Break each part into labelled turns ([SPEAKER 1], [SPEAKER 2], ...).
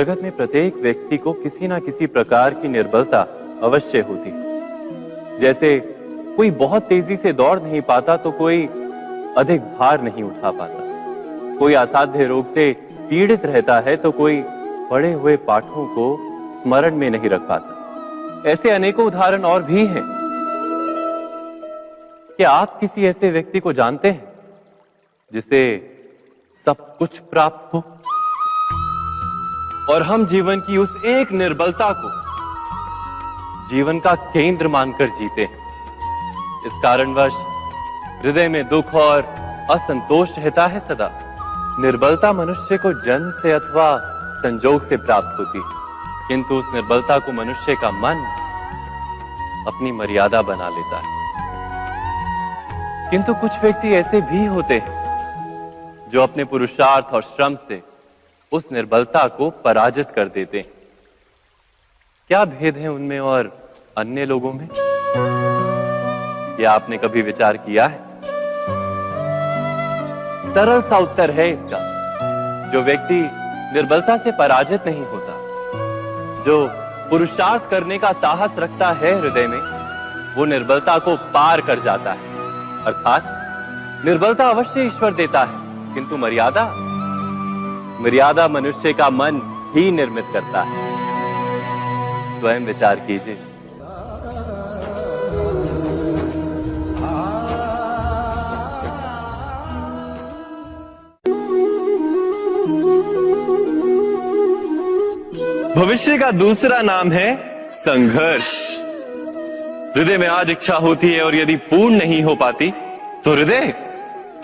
[SPEAKER 1] जगत में प्रत्येक व्यक्ति को किसी ना किसी प्रकार की निर्बलता अवश्य होती है। जैसे कोई बहुत तेजी से दौड़ नहीं पाता तो कोई अधिक भार नहीं उठा पाता, कोई असाध्य रोग से पीड़ित रहता है तो कोई पढ़े हुए पाठों को स्मरण में नहीं रख पाता। ऐसे अनेकों उदाहरण और भी हैं। क्या आप किसी ऐसे व्यक्ति को जानते हैं जिसे सब कुछ प्राप्त हो और हम जीवन की उस एक निर्बलता को जीवन का केंद्र मानकर जीते हैं? इस कारणवश हृदय में दुख और असंतोष रहता है सदा। निर्बलता मनुष्य को जन्म से अथवा संजोग से प्राप्त होती है, किंतु उस निर्बलता को मनुष्य का मन अपनी मर्यादा बना लेता है। किंतु कुछ व्यक्ति ऐसे भी होते हैं जो अपने पुरुषार्थ और श्रम से उस निर्बलता को पराजित कर देते हैं। क्या भेद है उनमें और अन्य लोगों में? क्या आपने कभी विचार किया है? सरल सा उत्तर है इसका। जो व्यक्ति निर्बलता से पराजित नहीं होता, जो पुरुषार्थ करने का साहस रखता है हृदय में, वो निर्बलता को पार कर जाता है। अर्थात निर्बलता अवश्य ईश्वर देता है, किंतु मर्यादा मनुष्य का मन ही निर्मित करता है। स्वयं विचार कीजिए। भविष्य का दूसरा नाम है संघर्ष। हृदय में आज इच्छा होती है और यदि पूर्ण नहीं हो पाती तो हृदय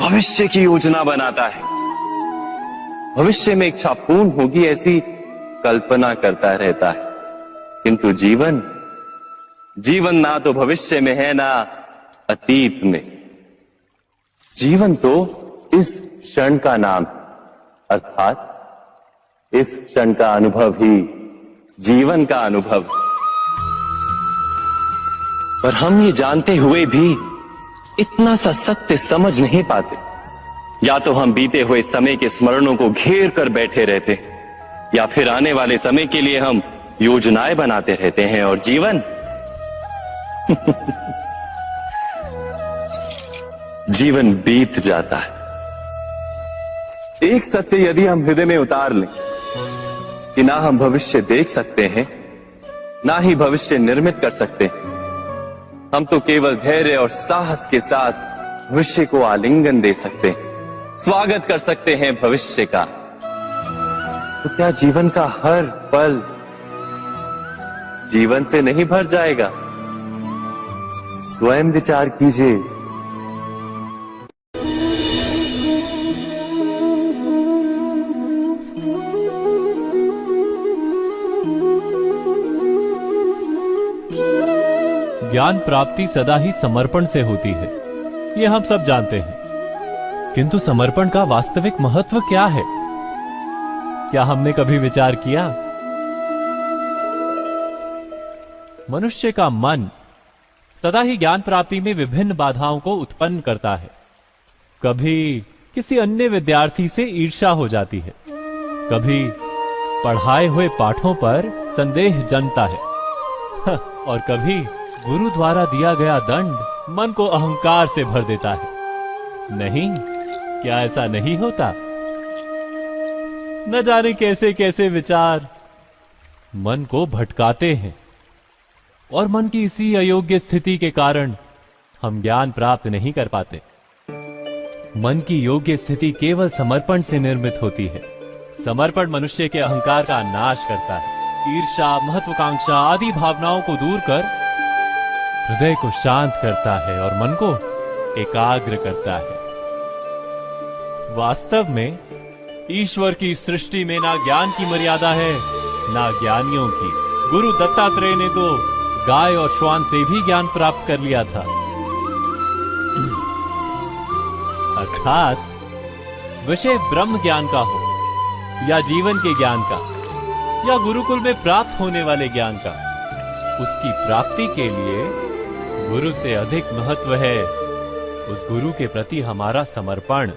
[SPEAKER 1] भविष्य की योजना बनाता है। भविष्य में इच्छा पूर्ण होगी ऐसी कल्पना करता रहता है, किंतु जीवन ना तो भविष्य में है ना अतीत में। जीवन तो इस क्षण का नाम है, अर्थात इस क्षण का अनुभव ही जीवन का अनुभव। पर हम ये जानते हुए भी इतना सा सत्य समझ नहीं पाते। या तो हम बीते हुए समय के स्मरणों को घेर कर बैठे रहते, या फिर आने वाले समय के लिए हम योजनाएं बनाते रहते हैं और जीवन जीवन बीत जाता है। एक सत्य यदि हम हृदय में उतार लें कि ना हम भविष्य देख सकते हैं, ना ही भविष्य निर्मित कर सकते हैं, हम तो केवल धैर्य और साहस के साथ भविष्य को आलिंगन दे सकते हैं, स्वागत कर सकते हैं भविष्य का। तो क्या जीवन का हर पल जीवन से नहीं भर जाएगा? स्वयं विचार कीजिए।
[SPEAKER 2] ज्ञान प्राप्ति सदा ही समर्पण से होती है, ये हम सब जानते हैं। किंतु समर्पण का वास्तविक महत्व क्या है? क्या हमने कभी विचार किया? मनुष्य का मन सदा ही ज्ञान प्राप्ति में विभिन्न बाधाओं को उत्पन्न करता है। कभी किसी अन्य विद्यार्थी से ईर्ष्या हो जाती है, कभी पढ़ाए हुए पाठों पर संदेह जन्मता है और कभी गुरु द्वारा दिया गया दंड मन को अहंकार से भर देता है। नहीं, क्या ऐसा नहीं होता? न जाने कैसे कैसे विचार मन को भटकाते हैं और मन की इसी अयोग्य स्थिति के कारण हम ज्ञान प्राप्त नहीं कर पाते। मन की योग्य स्थिति केवल समर्पण से निर्मित होती है। समर्पण मनुष्य के अहंकार का नाश करता है, ईर्ष्या, महत्वाकांक्षा आदि भावनाओं को दूर कर हृदय को शांत करता है और मन को एकाग्र करता है। वास्तव में ईश्वर की सृष्टि में ना ज्ञान की मर्यादा है ना ज्ञानियों की। गुरु दत्तात्रेय ने तो गाय और श्वान से भी ज्ञान प्राप्त कर लिया था। अर्थात विषय ब्रह्म ज्ञान का हो या जीवन के ज्ञान का या गुरुकुल में प्राप्त होने वाले ज्ञान का, उसकी प्राप्ति के लिए गुरु से अधिक महत्व है उस गुरु के प्रति हमारा समर्पण।